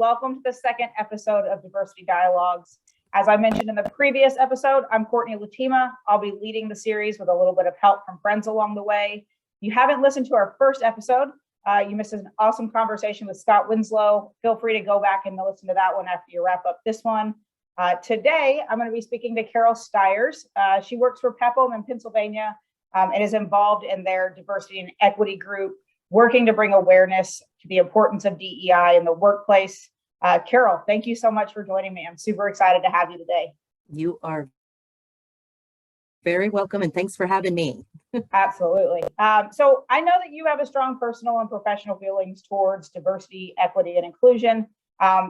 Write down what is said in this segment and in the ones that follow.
Welcome to the second episode of Diversity Dialogues. As I mentioned in the previous episode, I'm Courtney Letema. I'll be leading the series with a little bit of help from friends along the way. If you haven't listened to our first episode, you missed an awesome conversation with Scott Winslow. Feel free to go back and listen to that one after you wrap up this one. Today, I'm going to be speaking to Carol Styers. She works for PEPPM in Pennsylvania and is involved in their diversity and equity group, working to bring awareness to the importance of DEI in the workplace. Carol, thank you so much for joining me. I'm super excited to have you today. You are very welcome, and thanks for having me. Absolutely. So I know that you have a strong personal and professional feelings towards diversity, equity, and inclusion.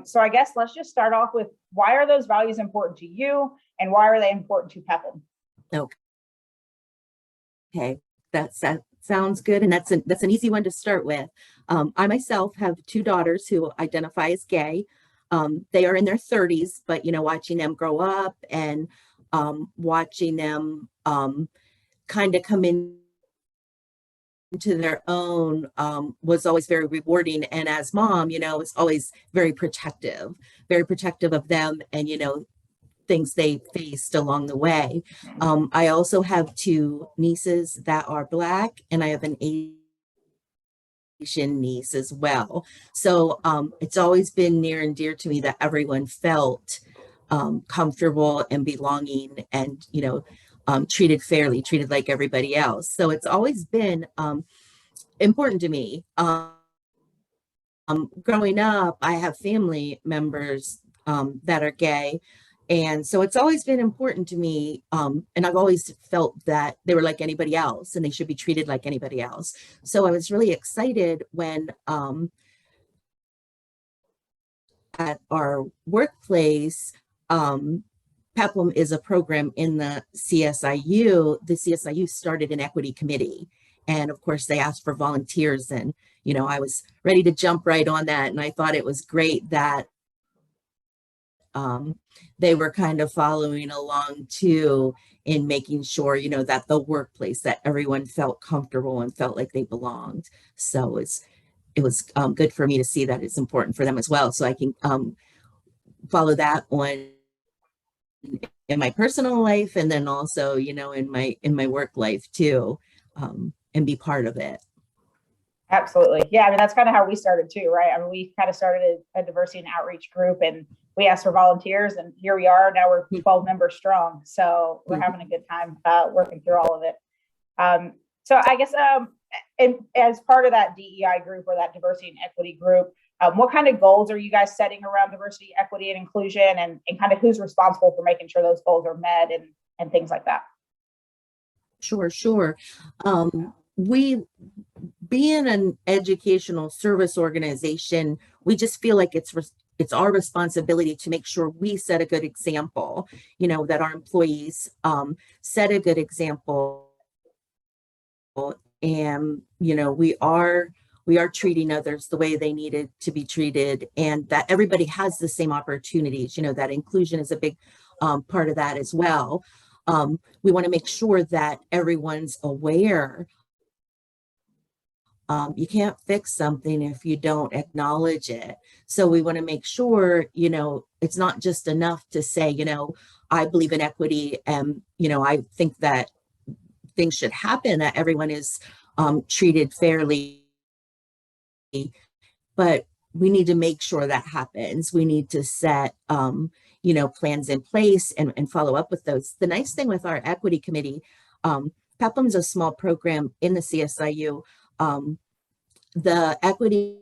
So I guess let's just start off with, why are those values important to you, and why are they important to PEPPM? Okay, that sounds good, and that's an easy one to start with. I myself have two daughters who identify as gay. They are in their 30s, but watching them grow up and watching them kind of come into their own was always very rewarding. And as mom, was always very protective of them and things they faced along the way. I also have two nieces that are Black, and I have an Asian niece as well. So it's always been near and dear to me that everyone felt comfortable and belonging and, treated fairly, treated like everybody else. So it's always been important to me. Growing up, I have family members that are gay. And so it's always been important to me. And I've always felt that they were like anybody else and they should be treated like anybody else. So I was really excited when at our workplace, PEPPM is a program in the CSIU. The CSIU started an equity committee. And of course, they asked for volunteers. And, I was ready to jump right on that. And I thought it was great that they were kind of following along too in making sure, that the workplace, that everyone felt comfortable and felt like they belonged. So it was good for me to see that it's important for them as well. So I can follow that on in my personal life, and then also, in my work life too, and be part of it. Absolutely. Yeah, I mean, that's kind of how we started too, right? I mean, we kind of started a diversity and outreach group, and we asked for volunteers, and here we are. Now we're 12 members strong. So we're having a good time working through all of it. So I guess as part of that DEI group, or that diversity and equity group, what kind of goals are you guys setting around diversity, equity, and inclusion, and kind of who's responsible for making sure those goals are met and things like that? Sure. We, being an educational service organization, we just feel like it's our responsibility to make sure we set a good example, that our employees set a good example, and we are treating others the way they needed to be treated, and that everybody has the same opportunities. That inclusion is a big part of that as well. We want to make sure that everyone's aware. You can't fix something if you don't acknowledge it. So we want to make sure, it's not just enough to say, I believe in equity, and, I think that things should happen, that everyone is treated fairly. But we need to make sure that happens. We need to set, plans in place and follow up with those. The nice thing with our equity committee, PEPPM is a small program in the CSIU. The equity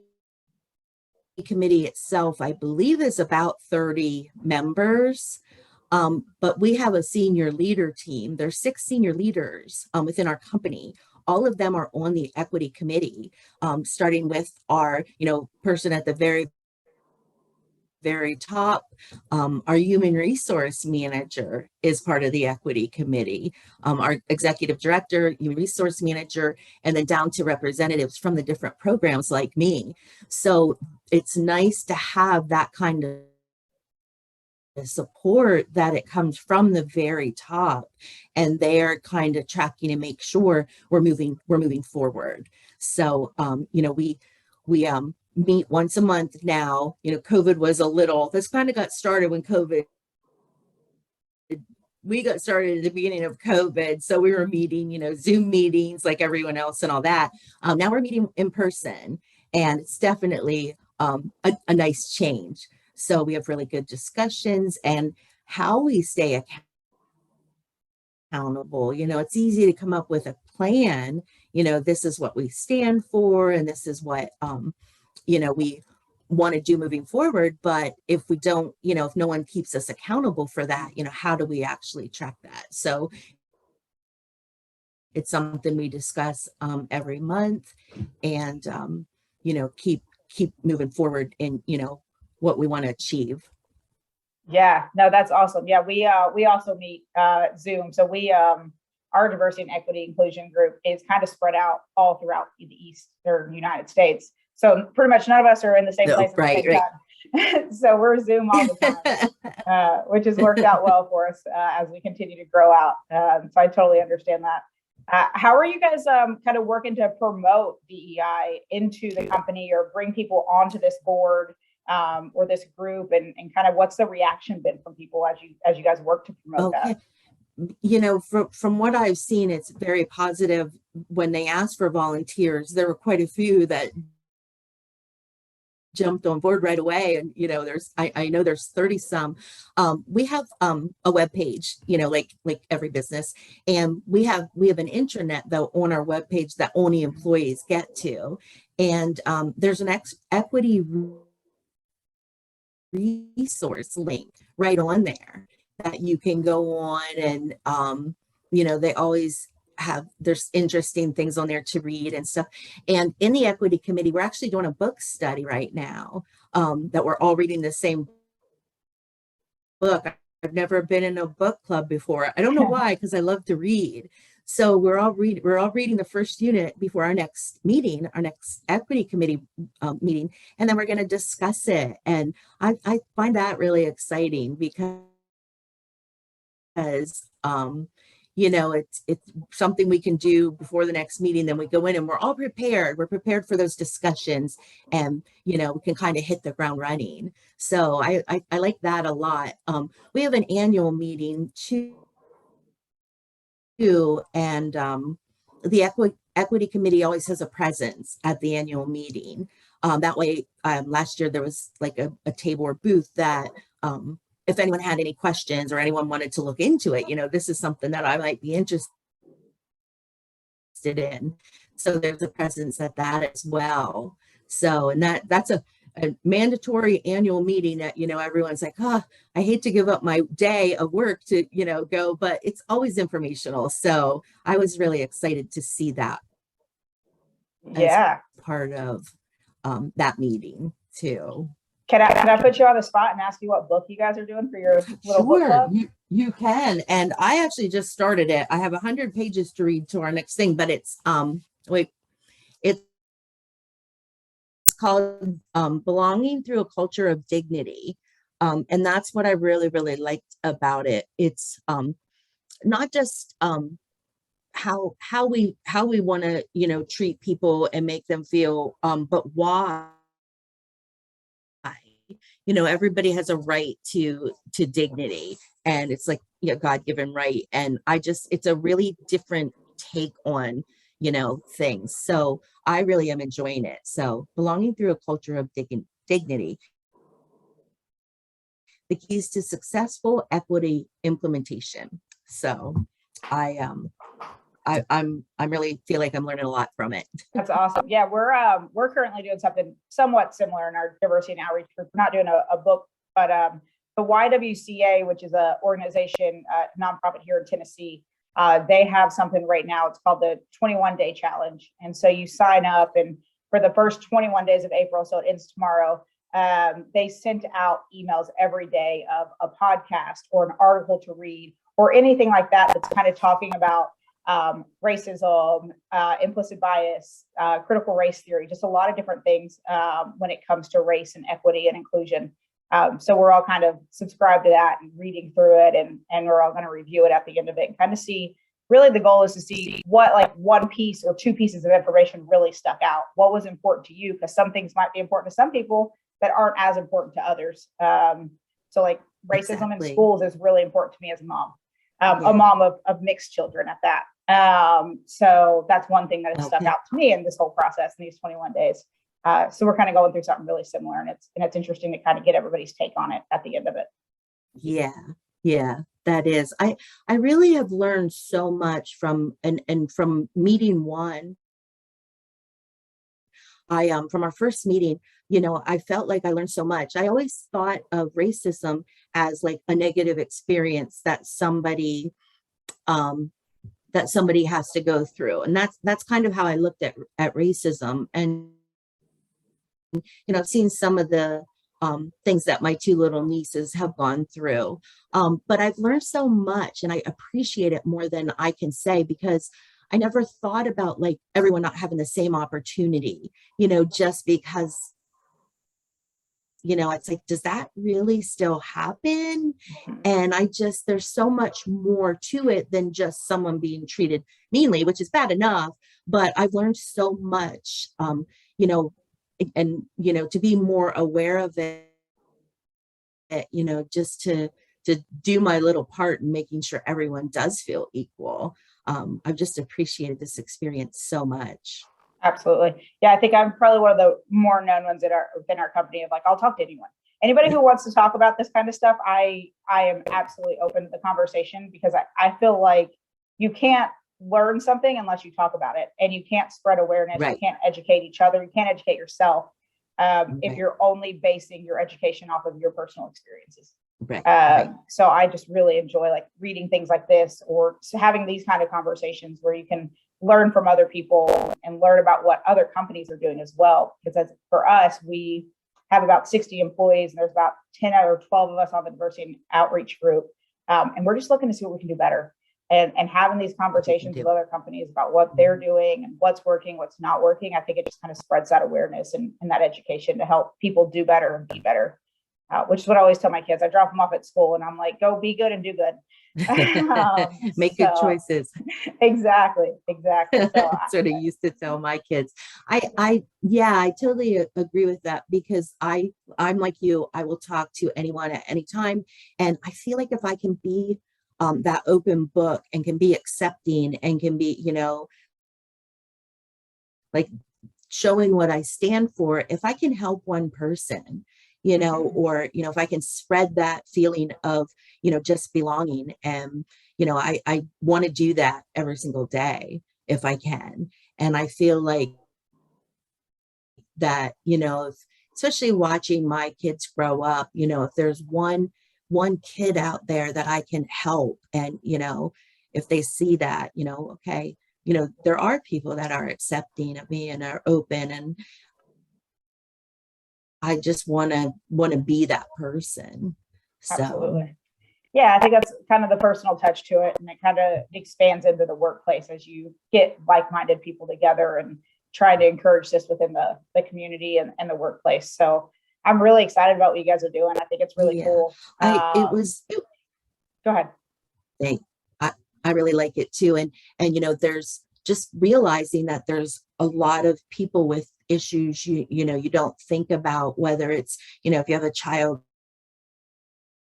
committee itself, I believe, is about 30 members, but we have a senior leader team. There's 6 senior leaders within our company. All of them are on the equity committee, starting with our, person at the very top. Our human resource manager is part of the equity committee, our executive director, human resource manager, and then down to representatives from the different programs like me. So it's nice to have that kind of support, that it comes from the very top, and they're kind of tracking and make sure we're moving forward. So we meet once a month now. COVID was this kind of got started when we got started at the beginning of COVID. So we were meeting, Zoom meetings like everyone else and all that. Now we're meeting in person, and it's definitely a nice change. So we have really good discussions, and how we stay accountable. It's easy to come up with a plan. This is what we stand for, and this is what, we want to do moving forward. But if we don't, if no one keeps us accountable for that, how do we actually track that? So it's something we discuss every month, and, keep moving forward in, what we want to achieve. Yeah, no, that's awesome. Yeah, we also meet Zoom. So our diversity and equity inclusion group is kind of spread out all throughout the Eastern United States. So pretty much none of us are in the same place at the same time. So we're Zoom all the time, which has worked out well for us as we continue to grow out. So I totally understand that. How are you guys kind of working to promote DEI into the company or bring people onto this board or this group, and kind of what's the reaction been from people as you guys work to promote that? From what I've seen, it's very positive. When they asked for volunteers, there were quite a few that jumped on board right away. And, I know there's 30 some. We have a web page, like every business. And we have an intranet though on our web page that only employees get to. And there's an equity resource link right on there that you can go on, and they always there's interesting things on there to read and stuff. And in the equity committee, we're actually doing a book study right now that we're all reading the same book. I've never been in a book club before. I don't know why, because I love to read. So we're all reading the first unit before our next meeting, our next equity committee meeting, and then we're going to discuss it. And I find that really exciting because it's something we can do before the next meeting. Then we go in and we're all prepared. We're prepared for those discussions, and we can kind of hit the ground running. So I like that a lot. We have an annual meeting too, and the equity committee always has a presence at the annual meeting. That way, last year there was like a table or booth that if anyone had any questions or anyone wanted to look into it, this is something that I might be interested in. So there's a presence at that as well. So, and that's a mandatory annual meeting that, everyone's like, I hate to give up my day of work to, go, but it's always informational. So I was really excited to see that. Yeah. As part of that meeting too. Can I put you on the spot and ask you what book you guys are doing for your little book club? You can. And I actually just started it. I have 100 pages to read to our next thing, but it's it's called Belonging Through a Culture of Dignity. And that's what I really, really liked about it. It's not just how we want to, treat people and make them feel, but why. Everybody has a right to dignity, and it's like God-given right. And it's a really different take on things. So I really am enjoying it. So Belonging Through a Culture of Dignity, the keys to successful equity implementation. So I'm really feel like I'm learning a lot from it. That's awesome. Yeah, we're currently doing something somewhat similar in our diversity and outreach group. We're not doing a book, but the YWCA, which is a organization, nonprofit here in Tennessee, they have something right now. It's called the 21-day challenge. And so you sign up, and for the first 21 days of April, so it ends tomorrow, they sent out emails every day of a podcast or an article to read or anything like that that's kind of talking about racism, implicit bias, critical race theory, just a lot of different things when it comes to race and equity and inclusion. So we're all kind of subscribed to that and reading through it, and we're all going to review it at the end of it and kind of see really the goal is to see what like one piece or two pieces of information really stuck out. What was important to you? Because some things might be important to some people that aren't as important to others. So like racism in schools is really important to me as a mom, a mom of mixed children at that. So that's one thing that has stuck out to me in this whole process in these 21 days. So we're kind of going through something really similar, and it's interesting to kind of get everybody's take on it at the end of it. Yeah, that is. I really have learned so much from from meeting one. From our first meeting, I felt like I learned so much. I always thought of racism as like a negative experience that somebody has to go through, and that's kind of how I looked at racism. And I've seen some of the things that my two little nieces have gone through, but I've learned so much, and I appreciate it more than I can say, because I never thought about like everyone not having the same opportunity, just because, it's like, does that really still happen? And there's so much more to it than just someone being treated meanly, which is bad enough, but I've learned so much, and, to be more aware of it, just to do my little part in making sure everyone does feel equal. I've just appreciated this experience so much. Absolutely. Yeah, I think I'm probably one of the more known ones within our company of like, I'll talk to anyone. Anybody who wants to talk about this kind of stuff, I am absolutely open to the conversation, because I feel like you can't learn something unless you talk about it, and you can't spread awareness. Right. You can't educate each other. You can't educate yourself if you're only basing your education off of your personal experiences. Right. So I just really enjoy like reading things like this, or having these kind of conversations where you can learn from other people and learn about what other companies are doing as well. Because for us, we have about 60 employees, and there's about 10 or 12 of us on the diversity and outreach group. And we're just looking to see what we can do better, and having these conversations with other companies about what they're doing and what's working, what's not working. I think it just kind of spreads that awareness and that education to help people do better and be better. Which is what I always tell my kids. I drop them off at school and I'm like, go be good and do good. Make good choices. Exactly. So, that's what I used to tell my kids. I totally agree with that, because I'm like you. I will talk to anyone at any time, and I feel like if I can be that open book, and can be accepting, and can be, like showing what I stand for, if I can help one person, or, if I can spread that feeling of, just belonging. And, I want to do that every single day if I can. And I feel like that, especially watching my kids grow up, if there's one kid out there that I can help, and, if they see that, okay, there are people that are accepting of me and are open, and I just want to be that person. So. Absolutely. Yeah, I think that's kind of the personal touch to it, and it kind of expands into the workplace as you get like-minded people together and try to encourage this within the community and the workplace. So I'm really excited about what you guys are doing. I think it's really cool. Go ahead. I really like it too. And there's just realizing that there's a lot of people with issues you don't think about, whether it's, if you have a child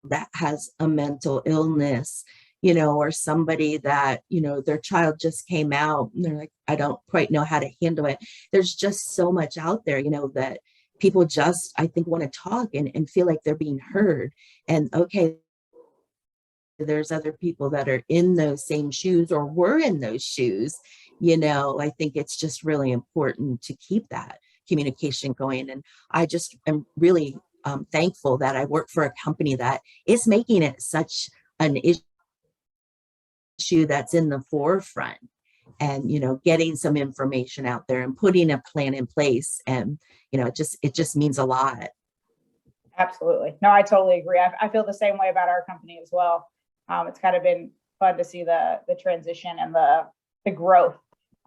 that has a mental illness, or somebody that, their child just came out and they're like, I don't quite know how to handle it. There's just so much out there, that people just, I think, want to talk and feel like they're being heard. And okay, there's other people that are in those same shoes or were in those shoes. I think it's just really important to keep that communication going. And I just am really thankful that I work for a company that is making it such an issue that's in the forefront, and getting some information out there and putting a plan in place. And it just means a lot. Absolutely. No, I totally agree. I feel the same way about our company as well. It's kind of been fun to see the transition and the growth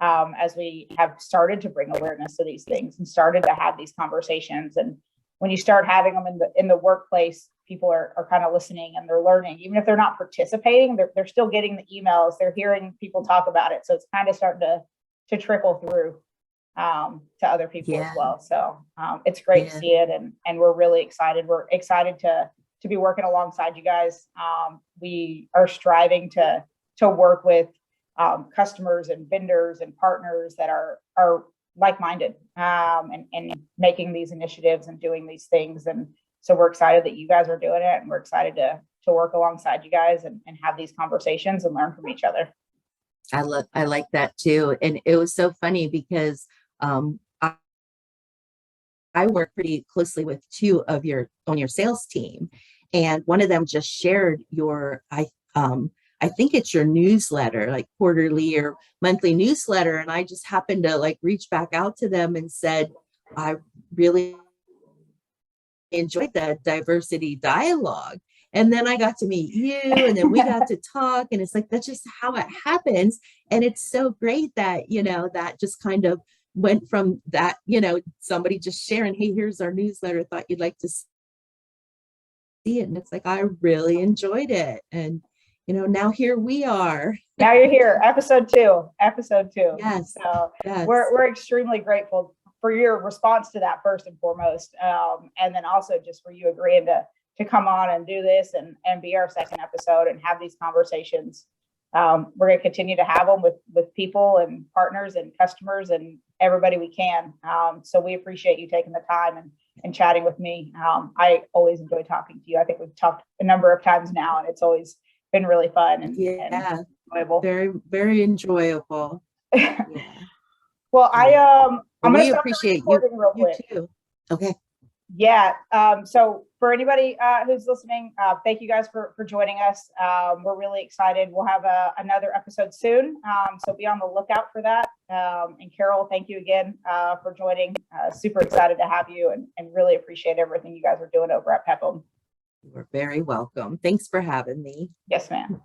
as we have started to bring awareness to these things and started to have these conversations. And when you start having them in the workplace, people are kind of listening and they're learning, even if they're not participating, they're still getting the emails, they're hearing people talk about it. So it's kind of starting to trickle through to other people as well. So it's great to see it, and we're really excited. We're excited to be working alongside you guys. We are striving to work with customers and vendors and partners that are like-minded and making these initiatives and doing these things. And so we're excited that you guys are doing it, and we're excited to work alongside you guys and have these conversations and learn from each other. I like that too. And it was so funny because I work pretty closely with two of on your sales team, and one of them just shared I think it's your newsletter, like quarterly or monthly newsletter. And I just happened to like reach back out to them and said, I really enjoyed the diversity dialogue. And then I got to meet you, and then we got to talk, and it's like, that's just how it happens. And it's so great that, that just kind of went from that, somebody just sharing, hey, here's our newsletter, thought you'd like to see it. And it's like, I really enjoyed it. And now here we are. Now you're here, episode two. Yes. So yes. We're extremely grateful for your response to that first and foremost. And then also just for you agreeing to come on and do this and be our second episode and have these conversations. We're going to continue to have them with people and partners and customers and everybody we can. So we appreciate you taking the time and chatting with me. I always enjoy talking to you. I think we've talked a number of times now, and it's always been really fun and enjoyable. Very, very enjoyable. Yeah. Well, I'm going to appreciate you real quick. Too. Okay. Yeah. So for anybody who's listening, thank you guys for joining us. We're really excited. We'll have another episode soon. So be on the lookout for that. And Carol, thank you again for joining. Super excited to have you and really appreciate everything you guys are doing over at PEPPM. You're very welcome. Thanks for having me. Yes, ma'am.